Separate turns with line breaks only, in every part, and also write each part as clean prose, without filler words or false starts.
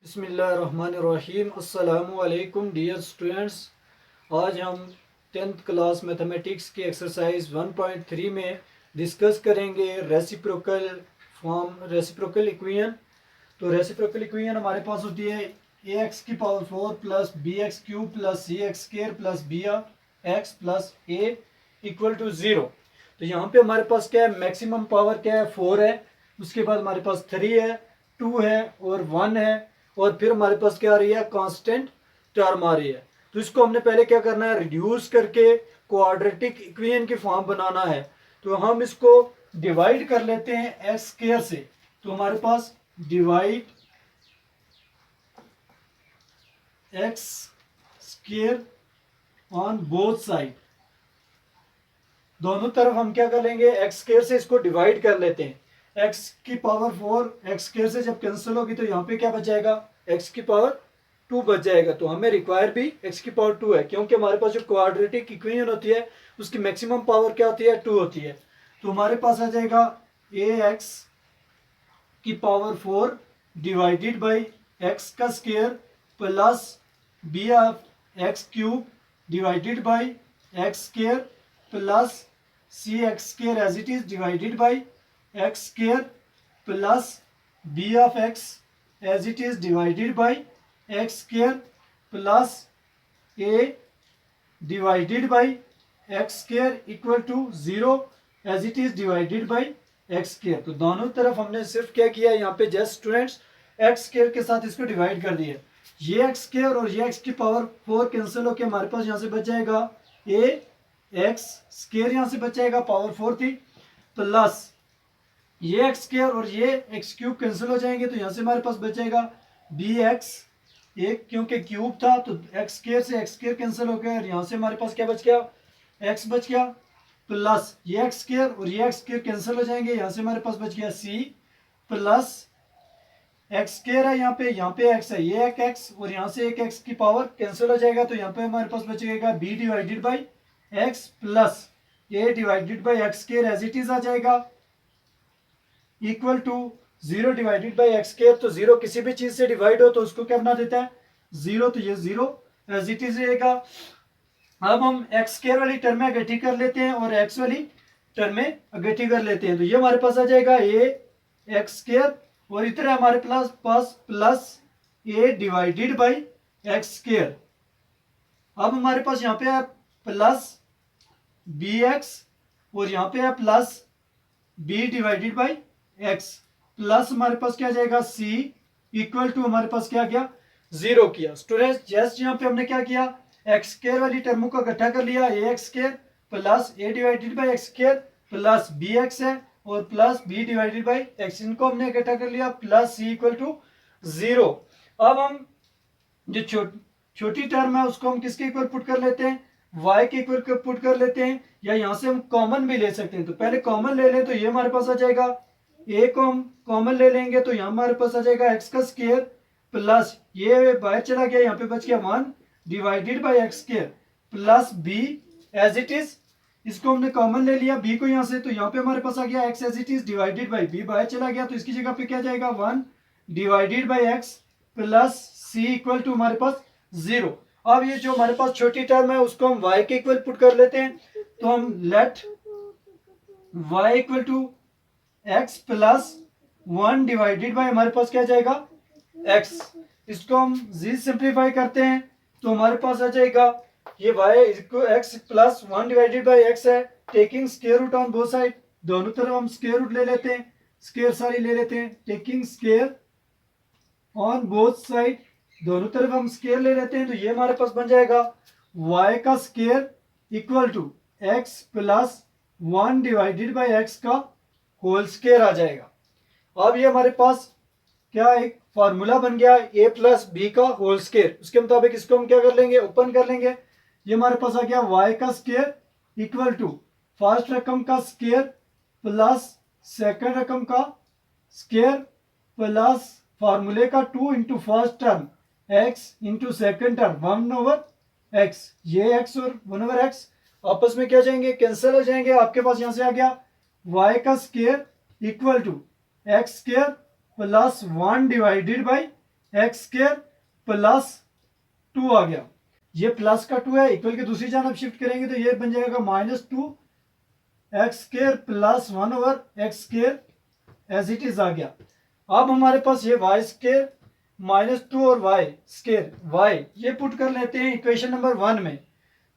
बिस्मिल्लाहिर्रहमानिर्रहीम। अस्सलामु अलैकुम डियर स्टूडेंट्स। आज हम 10th क्लास मैथमेटिक्स की एक्सरसाइज 1.3 में डिस्कस करेंगे रेसिप्रोकल फॉर्म, रेसिप्रोकल इक्वेशन। तो रेसिप्रोकल इक्वेशन हमारे पास होती है ए एक्स की power 4 plus b x cube plus c x square plus b x plus a equal to 0। तो यहाँ पे हमारे पास क्या है, मैक्सिमम पावर क्या है, 4 है। उसके बाद हमारे पास 3 है, 2 है और 1 है। और फिर हमारे पास क्या आ रही है, कांस्टेंट टर्म आ रही है। तो इसको हमने पहले क्या करना है, रिड्यूस करके क्वाड्रेटिक इक्वेशन की फॉर्म बनाना है। तो हम इसको डिवाइड कर लेते हैं एक्स स्क्वायर से। तो हमारे पास divide x square on both side, दोनों तरफ हम क्या कर लेंगे, एक्स स्क्वायर से इसको डिवाइड कर लेते हैं। एक्स की पावर 4 एक्स स्क्वायर से जब कैंसिल होगी तो यहाँ पे क्या बच जाएगा, एक्स की पावर 2 बच जाएगा। तो हमें रिक्वायर भी एक्स की पावर 2 है, क्योंकि हमारे पास जो क्वाड्रेटिक इक्वेशन होती है उसकी मैक्सिमम पावर क्या होती है, 2 होती है। तो हमारे पास आ जाएगा ए एक्स की पावर 4 डिवाइडेड बाई एक्स का square plus b of x cube divided by x square plus c x square as it is divided by x square plus b of x as it is divided by x square plus a divided by x square equal to 0 as it is divided by x square. तो दोनों तरफ हमने सिर्फ क्या किया है, यहाँ पे जस्ट स्टूडेंट्स एक्स स्क्वायर के साथ इसको डिवाइड कर दिया। ये एक्स स्क्वायर और ये एक्स की पावर 4 कैंसिल होकर हमारे पास यहाँ से बच जाएगा ए एक्स स्क्वायर, यहाँ से बच जाएगा पावर 4 थी, प्लस ये एक्स स्क्वायर और ये एक्स क्यूब कैंसिल हो जाएंगे। तो यहाँ से हमारे पास बच जाएगा बी एक्स, एक क्योंकि क्यूब था तो एक्स स्क्वायर से एक्स स्क्वायर कैंसिल हो गया और यहाँ से हमारे पास क्या बच गया, एक्स बच गया, प्लस ये एक्स स्क्वायर और ये एक्स स्क्वायर कैंसिल हो जाएंगे। यहाँ से हमारे पास बच गया सी प्लस एक्स स्क्वायर है, यहाँ पे एक्स है, ये एक एक्स और यहाँ से एक एक्स की पावर कैंसिल हो जाएगा। तो यहाँ पे हमारे पास बचेगा b divided by x plus a divided by x square as it is आ जाएगा equal to 0 divided by x square. तो 0 किसी भी चीज से डिवाइड हो तो उसको क्या बना देता है, 0। तो ये 0 एज इट इज रहेगा। अब हम एक्स स्क्वायर वाली टर्म में इकट्ठी कर लेते हैं और एक्स वाली टर्म में इकट्ठी कर लेते हैं। तो ये हमारे पास आ जाएगा ए एक्स स्क्वायर और इधर हमारे पास plus a divided by x square. अब हमारे पास यहाँ पे है प्लस बी एक्स और यहाँ पे है plus b divided by x, plus हमारे पास क्या जाएगा सी इक्वल टू हमारे पास क्या गया, 0 किया। स्टूडेंट्स जस्ट यहाँ पे हमने क्या किया, एक्स स्क्वायर वाली टर्मों को इकट्ठा कर लिया, a x square plus a divided by x square plus b x है और plus b divided by x, इनको हमने इकट्ठा कर लिया प्लस सी इक्वल टू 0। अब हम जो छोटी टर्म है उसको हम किसके इक्वल पुट कर लेते हैं, y के इक्वल पुट कर लेते हैं, या यहाँ से हम कॉमन भी ले सकते हैं। तो पहले कॉमन ले लें तो ये हमारे पास आ जाएगा, a को हम कॉमन ले लेंगे तो यहाँ हमारे पास आ जाएगा x का स्क्वायर प्लस ये बाहर चला गया, यहाँ पे बच गया 1 divided by x square plus b as it is, इसको हमने कॉमन ले लिया b को यहाँ से। तो यहाँ पे हमारे पास आ गया x as it is divided by b, बाहर चला गया तो इसकी जगह पे क्या जाएगा 1 divided by x plus c equal to हमारे पास 0। अब ये जो हमारे पास छोटी टर्म है उसको हम y के इक्वल पुट कर लेते हैं। तो हम let y equal to x plus 1 divided by हमारे पास क्या जाएगा x, इसको हम z सिंप्लीफाई करते हैं तो हमारे पास आ जाएगा ये y x plus 1 divided by x है, taking square root on both side, दोनों तरफ हम स्क्वायर रूट ले लेते हैं, स्क्वायर सारी ले लेते हैं, taking square on both side, दोनों तरफ हम स्क्वायर ले लेते हैं। तो ये हमारे पास बन जाएगा y का square equal to x plus 1 divided by x का होल स्क्वायर आ जाएगा। अब ये हमारे पास क्या एक फार्मूला बन गया a प्लस बी का होल स्क्वायर, उसके मुताबिक इसको हम क्या कर लेंगे, ओपन कर लेंगे। ये हमारे पास आ गया y का स्क्वायर इक्वल टू फर्स्ट रकम का स्क्वायर प्लस सेकंड रकम का स्क्वायर प्लस फार्मूले का 2 into first term x into second term 1/x, ये x और 1/x आपस में क्या जाएंगे, कैंसिल हो जाएंगे। आपके पास यहां से आ गया y का square equal to x square plus 1 divided by x square plus 2 आ गया। ये प्लस का 2 है, इक्वल की दूसरी जानब शिफ्ट करेंगे तो ये बन जाएगा -2 x square plus 1 over x square as it is आ गया। अब हमारे पास ये वाई स्केयर -2 और वाई स्केयर वाई ये पुट कर लेते हैं इक्वेशन नंबर 1 में।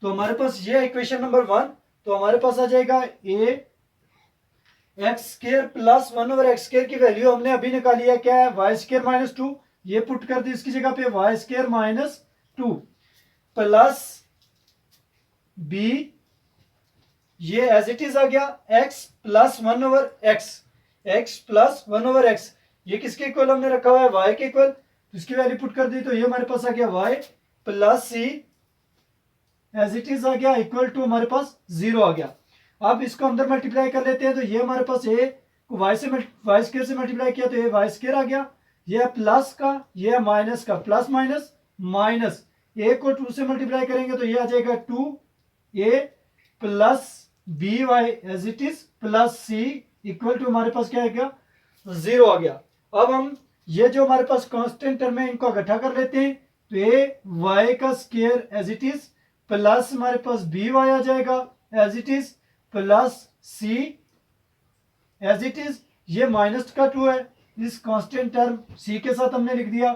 तो हमारे पास ये इक्वेशन नंबर 1, तो हमारे पास आ जाएगा a x square plus 1 over x square की वैल्यू हमने अभी निकाली है, क्या है वाई स्केयर -2, ये पुट कर दी इसकी जगह पे वाई स्केयर -2 प्लस बी ये एज इट इज आ गया x plus 1 over x plus 1 over x, ये किसके इक्वल हमने रखा हुआ है वाई के इक्वल, तो इसकी वैल्यू पुट कर दी तो ये हमारे पास आ गया y plus c as it is आ गया इक्वल टू हमारे पास 0 आ गया। अब इसको अंदर मल्टीप्लाई कर लेते हैं तो ये हमारे पास ए को वाई स्केयर से मल्टीप्लाई किया तो ये वाई स्केयर आ गया, ये प्लस का ये है माइनस का, प्लस माइनस माइनस, ए को 2 से मल्टीप्लाई करेंगे तो ये आ जाएगा 2a plus b y as it is plus c equal to हमारे पास क्या आएगा 0 आ गया। अब हम ये जो हमारे पास कांस्टेंट टर्म है इनको इकट्ठा कर लेते हैं तो ए वाई का square as it is plus हमारे पास बी वाई आ जाएगा as it is plus c as it is, ये माइनस का 2 है, इस कांस्टेंट टर्म सी के साथ हमने लिख दिया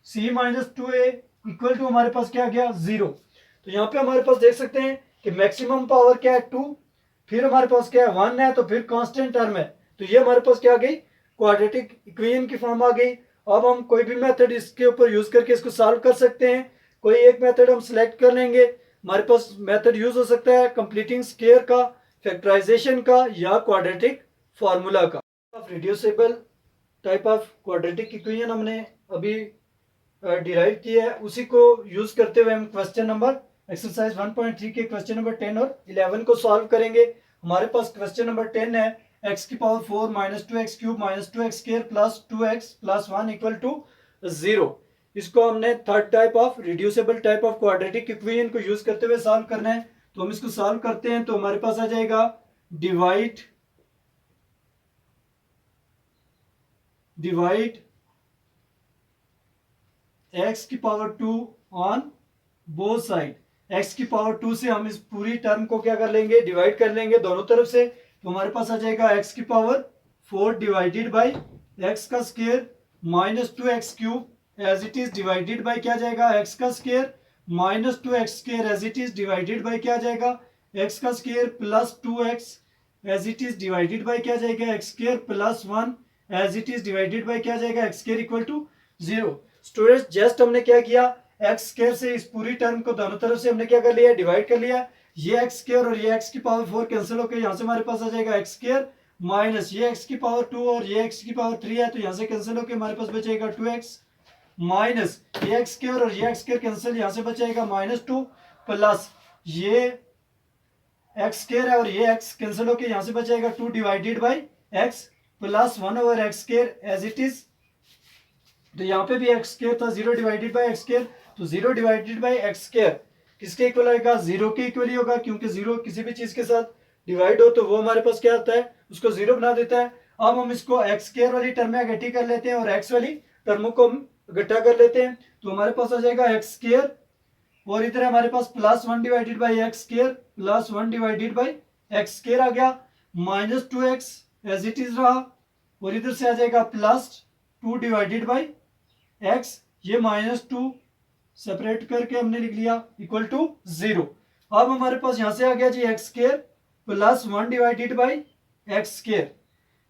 सी -2a इक्वल टू हमारे पास क्या आ गया 0। तो यहाँ पे हमारे पास देख सकते हैं कि मैक्सिमम पावर क्या है 2, फिर हमारे पास क्या है 1 है, तो फिर कांस्टेंट टर्म है, तो ये हमारे पास क्या आ गई क्वाड्रेटिक इक्वेशन की फॉर्म आ गई। अब हम कोई भी मेथड इसके ऊपर यूज करके इसको सॉल्व कर सकते हैं, कोई एक मेथड हम सिलेक्ट कर लेंगे, हमारे पास मेथड यूज हो सकता है कंप्लीटिंग स्क्वायर का, फैक्टराइजेशन का या क्वाड्रेटिक फार्मूला का। Reducible type of quadratic equation हमने अभी डिराइव किया है, उसी को यूज करते हुए हम क्वेश्चन नंबर एक्सरसाइज 1.3 के क्वेश्चन नंबर 10 और 11 को सॉल्व करेंगे। हमारे पास क्वेश्चन नंबर 10 है x की power 4 -2x cube -2x square plus 2x प्लस 1 इक्वल टू 0। इसको हमने third type of reducible type of quadratic equation को यूज करते हुए सॉल्व करना है। तो हम इसको सॉल्व करते हैं तो हमारे पास आ जाएगा डिवाइड x की power 2 on both side, x की पावर 2 से हम इस पूरी टर्म को क्या कर लेंगे डिवाइड कर लेंगे दोनों तरफ से, तो हमारे पास आ जाएगा x की पावर 4 डिवाइडेड बाई x का square -2x cube as it is divided by क्या जाएगा x का square -2x square as it is divided by क्या जाएगा x का square plus 2x as it is divided by क्या जाएगा x square plus 1 as it is divided by क्या जाएगा x square equal to 0। Students just हमने क्या किया x स्क्वायर से इस पूरी टर्म को दोनों तरफ से हमने क्या कर लिया डिवाइड कर लिया, ये x स्क्वायर और ये x की पावर 4 कैंसिल होकर यहाँ से हमारे पास आ जाएगा x स्क्वायर माइनस ये x की पावर 2 और ये x की पावर 3 है तो यहाँ से कैंसिल होकर हमारे पास बचेगा 2x माइनस ये x स्क्वायर और ये x स्क्वायर कैंसिल यहाँ से बचेगा -2 प्लस ये x स्क्वायर है और ये x कैंसिल होकर यहाँ से बचेगा 2 divided by x plus 1 over x square as it is, तो यहाँ पे भी x स्क्वायर था 0 डिवाइडेड बाई x स्क्वायर, तो 0 डिवाइडेड बाई x स्क्वायर किसके इक्वल आएगा 0 के इक्वल ही होगा, क्योंकि 0 किसी भी चीज के साथ डिवाइड हो तो वो हमारे पास क्या आता है उसको 0 बना देता है। अब हम इसको x स्क्वायर वाली टर्म में इकट्ठी कर लेते हैं और x वाली टर्मों को हम इकट्ठा कर लेते हैं, तो हमारे पास आ जाएगा x स्क्वायर और इधर हमारे पास plus 1 divided by x square plus 1 divided by x square आ गया, -2x एज इट इज रहा और इधर से आ जाएगा प्लस 2 डिवाइडेड बाई x, ये -2 सेपरेट करके हमने लिख लिया इक्वल टू 0। अब हमारे पास यहां से आ गया जी x square plus 1 divided by x square,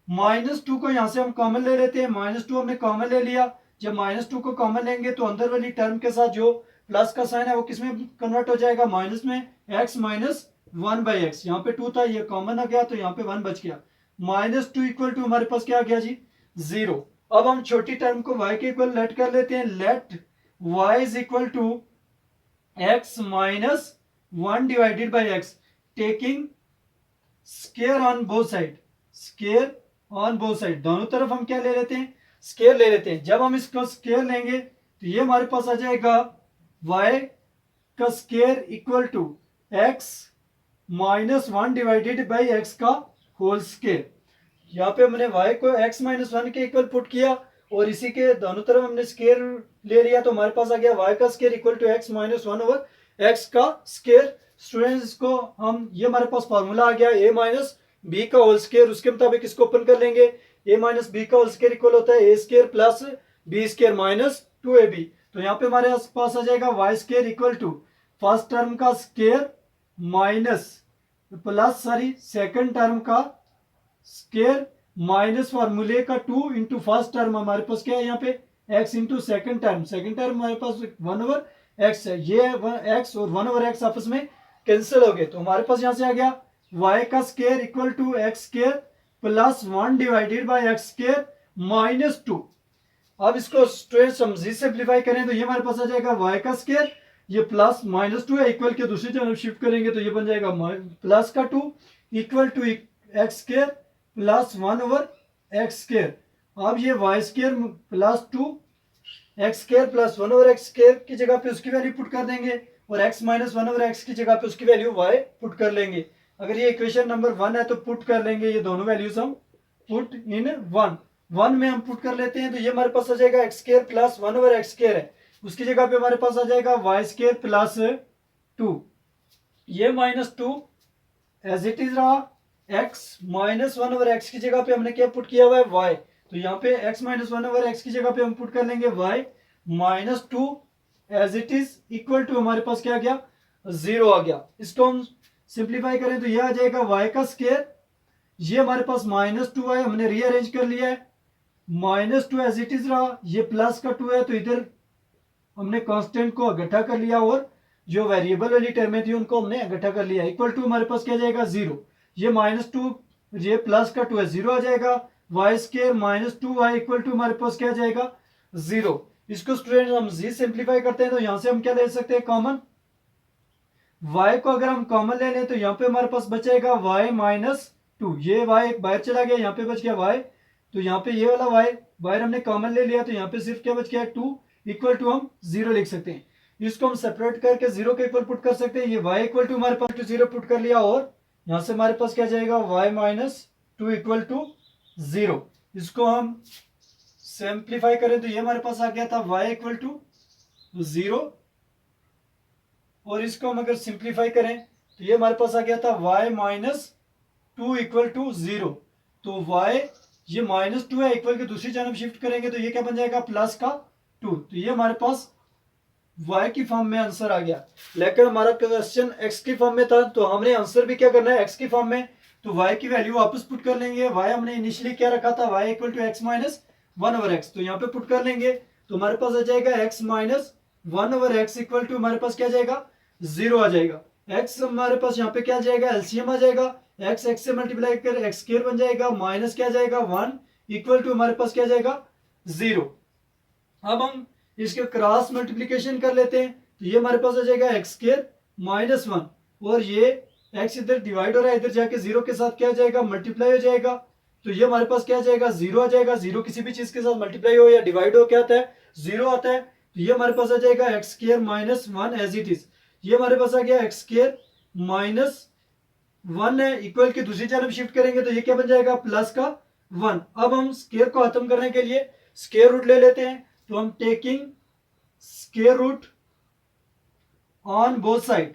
-2 को यहां से हम कॉमन ले लेते हैं, -2 हमने कॉमन ले लिया, जब -2 को कॉमन लेंगे तो अंदर वाली टर्म के साथ जो प्लस का साइन है वो किस में कन्वर्ट हो जाएगा माइनस में, x माइनस 1 बाई एक्स, यहाँ पे 2 था ये कॉमन आ गया तो यहाँ पे 1 बच गया, -2 इक्वल टू हमारे पास क्या आ गया जी 0। अब हम छोटी टर्म को y के इक्वल लेट कर लेते हैं, let y is equal to x minus 1 divided by x, taking square on both side, square on both side, दोनों तरफ हम क्या ले लेते हैं स्केयर ले लेते हैं। जब हम इसको स्केयर लेंगे तो ये हमारे पास आ जाएगा y का square equal to x minus 1 divided by x का होल स्केयर। यहाँ पे हमने y को x माइनस 1 के इक्वल पुट किया और इसी के दोनों तरफ हमने स्केयर ले लिया, तो हमारे पास आ गया y का square equal to x minus 1 over x का स्केयर। स्टूडेंट्स को हम ये हमारे पास फॉर्मूला आ गया a माइनस बी का होल स्केयर, उसके मुताबिक इसको ओपन कर लेंगे। a माइनस बी का होल स्केयर इक्वल होता है a square plus b square minus 2ab। तो यहाँ पे हमारे पास आ जाएगा y square equal to first term का square minus plus second term का स्केयर माइनस फॉर्मूले का 2 इंटू फर्स्ट टर्म हमारे पास क्या है यहाँ पे x इंटू सेकेंड टर्म हमारे पास 1 ओवर एक्स है। ये x और 1 ओवर एक्स आपस में कैंसिल हो गए, तो हमारे पास यहाँ से आ गया y का square equal to x square plus 1 divided by x square minus 2। अब इसको स्ट्रेट समझी सिंप्लीफाई करें तो ये हमारे पास आ जाएगा y का स्केयर, ये प्लस माइनस 2 है, इक्वल के दूसरी तरफ शिफ्ट करेंगे तो ये बन जाएगा प्लस का 2 equal to x square plus 1 over x square. अब ये y square plus 2 x square plus 1 over x square की जगह पे उसकी वैल्यू पुट कर देंगे और x माइनस 1 ओवर एक्स की जगह पे उसकी वैल्यू y पुट कर लेंगे। अगर ये इक्वेशन नंबर 1 है तो पुट कर लेंगे ये दोनों वैल्यूज हम पुट इन 1 में हम पुट कर लेते हैं, तो ये हमारे पास आ जाएगा x square plus 1 over x square है, उसकी जगह पे हमारे पास आ जाएगा वाई स्केयर प्लस 2, ये माइनस 2 एज इट इज रहा। x माइनस 1 ओवर एक्स की जगह पे हमने क्या पुट किया हुआ है y, तो यहाँ पे x माइनस 1 ओवर एक्स की जगह पे हम पुट कर लेंगे y minus 2 as it is equal to हमारे पास क्या आ गया 0 आ गया। इसको हम सिंप्लीफाई करें तो ये आ जाएगा y का स्केयर, ये हमारे पास माइनस 2 है, हमने रीअरेंज कर लिया है, माइनस 2 एज इट इज रहा, ये प्लस का 2 है तो इधर हमने कांस्टेंट को इकट्ठा कर लिया और जो वेरिएबल वाली टर्में थी उनको हमने इकट्ठा कर लिया, इक्वल टू हमारे पास क्या जाएगा 0, ये माइनस 2 ये प्लस का 2 है 0 आ जाएगा, y square minus 2y equal to हमारे पास क्या जाएगा 0। इसको स्टूडेंट हम जी सिंप्लीफाई करते हैं तो यहां से हम क्या ले सकते हैं कॉमन, y को अगर हम कॉमन ले लें तो यहाँ पे हमारे पास बचेगा y माइनस 2, ये y एक बाहर चला गया, यहाँ पे बच गया y, तो यहाँ पे ये वाला y बाहर हमने कॉमन ले लिया तो यहाँ पे सिर्फ क्या बच गया 2 इक्वल टू हम 0 लिख सकते हैं। इसको हम सेपरेट करके 0 के इक्वल पुट कर सकते हैं, ये y इक्वल टू हमारे पास 0 पुट कर लिया और यहाँ से हमारे पास क्या जाएगा y माइनस 2 इक्वल टू 0। इसको हम सिंप्लीफाई करें तो ये हमारे पास आ गया था y इक्वल टू 0 और इसको हम अगर सिंप्लीफाई करें तो ये हमारे पास आ गया था y माइनस 2 इक्वल टू 0। तो y ये माइनस 2 है, इक्वल के दूसरी जानब शिफ्ट करेंगे तो ये क्या बन जाएगा प्लस का 2, तो ये हमारे पास y की फॉर्म में आंसर आ गया। लेकिन हमारा क्वेश्चन x की फॉर्म में था तो हमने आंसर भी क्या करना है x की फॉर्म में, तो y की वैल्यू वापस पुट कर लेंगे। y हमने इनिशियली क्या रखा था y equal to x minus 1 over x, तो यहाँ पे पुट कर लेंगे तो हमारे पास आ जाएगा x minus 1 over x equal to हमारे पास क्या जाएगा 0 आ जाएगा। x हमारे पास यहाँ पे क्या जाएगा एलसीएम आ जाएगा, x से मल्टीप्लाई कर एक्स स्क्वायर बन जाएगा माइनस क्या जाएगा 1 इक्वल टू हमारे पास क्या जाएगा 0। अब हम इसके क्रॉस मल्टीप्लीकेशन कर लेते हैं तो ये हमारे पास आ जाएगा एक्स स्क्वायर माइनस 1 और ये x इधर डिवाइड हो रहा है, इधर जाके 0 के साथ क्या जाएगा मल्टीप्लाई हो जाएगा, तो ये हमारे पास क्या जाएगा 0 आ जाएगा। 0 किसी भी चीज के साथ मल्टीप्लाई हो या डिवाइड हो क्या आता है 0 आता है, तो ये हमारे पास आ जाएगा x square minus 1 as it is, ये हमारे पास आ गया एक्स स्क्वायर माइनस 1 है, इक्वल की दूसरी तरफ शिफ्ट करेंगे तो ये क्या बन जाएगा प्लस का 1। अब हम स्क्वायर को खत्म करने के लिए स्क्वायर रूट ले लेते हैं, तो हम taking square root on both side,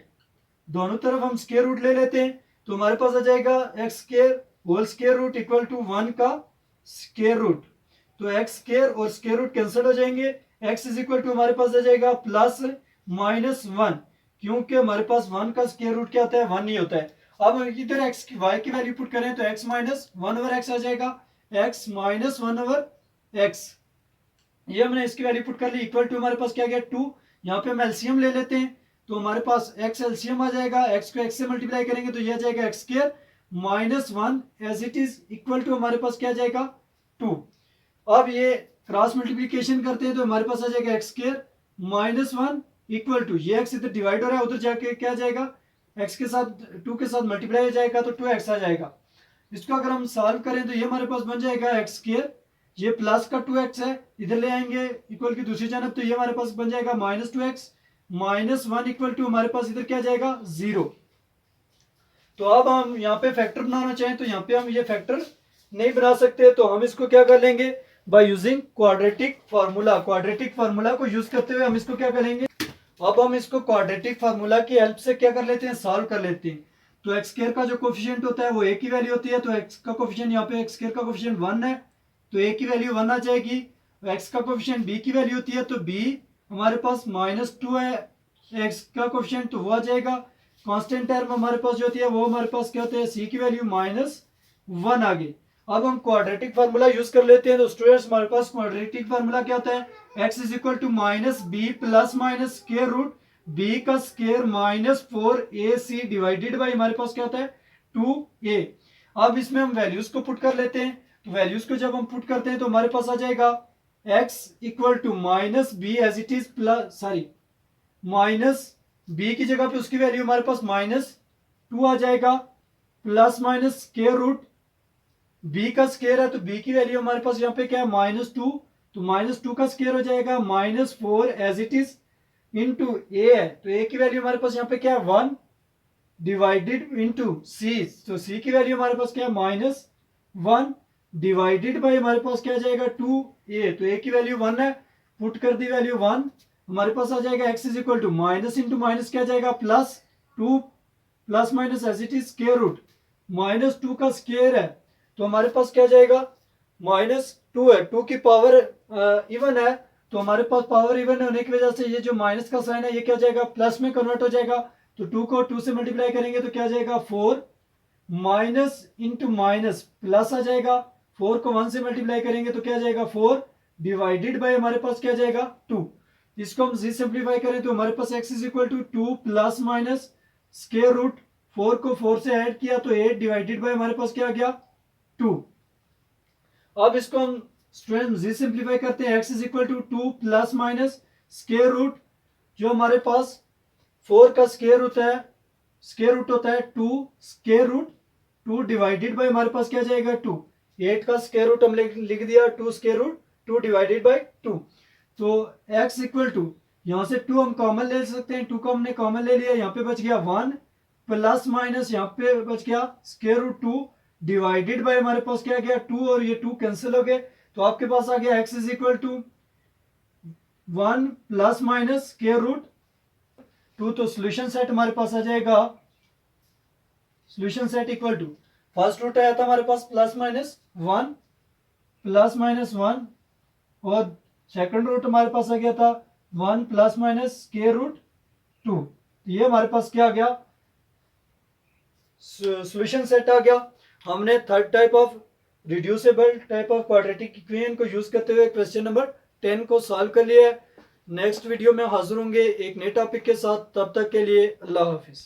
दोनों तरफ हम स्क्वायर रूट ले लेते हैं तो हमारे पास आ जाएगा x square whole square root equal to 1 का स्क्वायर रूट, तो एक्स स्क्वायर और स्क्वायर रूट कैंसिल हो जाएंगे, एक्स इज इक्वल टू हमारे पास आ जाएगा प्लस माइनस 1, क्योंकि हमारे पास 1 का स्क्वायर रूट क्या होता है 1 नहीं होता है। अब इधर एक्स की वाई की वैल्यू पुट करें तो एक्स माइनस 1 ओवर एक्स आ जाएगा, एक्स माइनस 1 ओवर एक्स, ये हमने इसकी वैल्यू पुट कर ली, इक्वल टू हमारे पास क्या गया 2, यहाँ पे हम एलसीएम ले लेते हैं तो हमारे पास एक्स एलसीएम आ जाएगा, एक्स को एक्स से मल्टीप्लाई करेंगे तो यह जाएगा x square minus 1 as it is equal to हमारे पास क्या जाएगा 2। अब ये क्रॉस मल्टीप्लीकेशन करते हैं तो हमारे पास आ जाएगा x square minus 1 equal to, ये एक्स इधर डिवाइड हो रहा है उधर जाके क्या जाएगा एक्स के साथ 2 के साथ मल्टीप्लाई हो जाएगा तो 2x आ जाएगा। इसको अगर हम सॉल्व करें तो ये हमारे पास बन जाएगा एक्स स्क्वायर, ये प्लस का 2x है इधर ले आएंगे इक्वल की दूसरी जानब तो ये हमारे पास बन जाएगा minus 2x minus 1 equal to हमारे पास इधर क्या जाएगा 0। तो अब हम यहाँ पे फैक्टर बनाना चाहें तो यहाँ पे हम ये फैक्टर नहीं बना सकते, तो हम इसको क्या कर लेंगे by using quadratic formula. Quadratic formula को यूज करते हुए हम इसको क्या करेंगे, अब हम इसको क्वाड्रेटिक फार्मूला की हेल्प से क्या कर लेते हैं, सॉल्व कर लेते हैं। तो एक्स स्क्वायर का जो कोफिशिएंट होता है वो ए की वैल्यू होती है, तो एक्स का कोफिशिएंट यहाँ पे एक्स स्क्वायर का कोफिशिएंट 1 है, तो ए की वैल्यू 1 आ जाएगी। एक्स का कोफिशिएंट बी की वैल्यू होती है, तो बी हमारे पास -2 है, एक्स का कोफिशिएंट तो वो आ जाएगा। कांस्टेंट टर्म हमारे पास जो होती है वो हमारे पास क्या होता है, सी की वैल्यू -1 आ गई। अब हम क्वाड्रेटिक फार्मूला यूज कर लेते हैं। तो स्टूडेंट्स हमारे पास क्वाड्रेटिक फार्मूला क्या होता है, x is equal to -b plus minus square root b का स्क्वायर -4ac डिवाइडेड बाई हमारे पास क्या होता है 2a। अब इसमें हम वैल्यूज को पुट कर लेते हैं। तो वैल्यूज को जब हम पुट करते हैं तो हमारे पास आ जाएगा x equal to -b as it is plus minus b की जगह पे उसकी वैल्यू हमारे पास -2 आ जाएगा, plus minus square root b का स्क्वायर है, तो b की वैल्यू हमारे पास यहाँ पे क्या है -2, तो -2 का स्क्वायर हो जाएगा -4 as it is into a है, तो a की वैल्यू हमारे पास यहाँ पे क्या है 1 डिवाइडेड इंटू c, तो c की वैल्यू हमारे पास क्या है -1 डिवाइडेड बाई हमारे पास क्या आ जाएगा 2a, तो a की वैल्यू 1 है, पुट कर दी वैल्यू 1, हमारे पास आ जाएगा x is equal to minus into minus क्या जाएगा +2 plus minus as it is square root -2 का स्क्वायर है, तो हमारे पास क्या जाएगा -2 है, 2 की पावर इवन है, तो हमारे पास पावर इवन होने की वजह से ये जो माइनस का साइन है ये क्या जाएगा प्लस में कन्वर्ट हो जाएगा। तो 2 को 2 से मल्टीप्लाई करेंगे तो क्या जाएगा 4 माइनस इंटू माइनस प्लस आ जाएगा, 4 को 1 से मल्टीप्लाई करेंगे तो क्या जाएगा 4 डिवाइडेड बाय हमारे पास क्या जाएगा 2। इसको हम सिंप्लीफाई करें तो हमारे पास x is equal to 2 plus minus square root 4 को 4 से ऐड किया तो 8 डिवाइडेड बाय हमारे पास क्या आ गया 2। अब इसको हम स्टूडेंट जी सिंप्लीफाई करते हैं, x is equal to 2 plus minus square root जो हमारे पास 4 का स्क्वायर होता है, स्क्वायर रूट होता है 2 स्क्वायर रूट 2 डिवाइडेड बाय हमारे पास क्या जाएगा 2, 8 का स्क्वायर रूट हम लिख दिया 2 स्क्वायर रूट 2 डिवाइडेड बाय 2। तो x इक्वल टू यहाँ से 2 हम कॉमन ले सकते हैं, 2 को हमने कॉमन ले लिया, यहाँ पे बच गया 1 प्लस माइनस यहाँ पे बच गया स्क्वायर रूट 2 डिवाइडेड बाय हमारे पास क्या गया 2 और ये 2 कैंसिल हो गए, तो आपके पास आ गया x is equal to 1 plus minus square root 2। तो सोल्यूशन सेट हमारे पास आ जाएगा, solution set equal to first root आया था हमारे पास +-1 +-1 और सेकंड रूट हमारे पास आ गया था 1 +- स्क्वायर रूट 2। तो ये हमारे पास क्या आ गया सॉल्यूशन सेट आ गया। हमने third type of reducible type of quadratic equation को यूज करते हुए क्वेश्चन नंबर 10 को सॉल्व कर लिया है। नेक्स्ट वीडियो में हाजिर होंगे एक नए टॉपिक के साथ, तब तक के लिए अल्लाह हाफिज।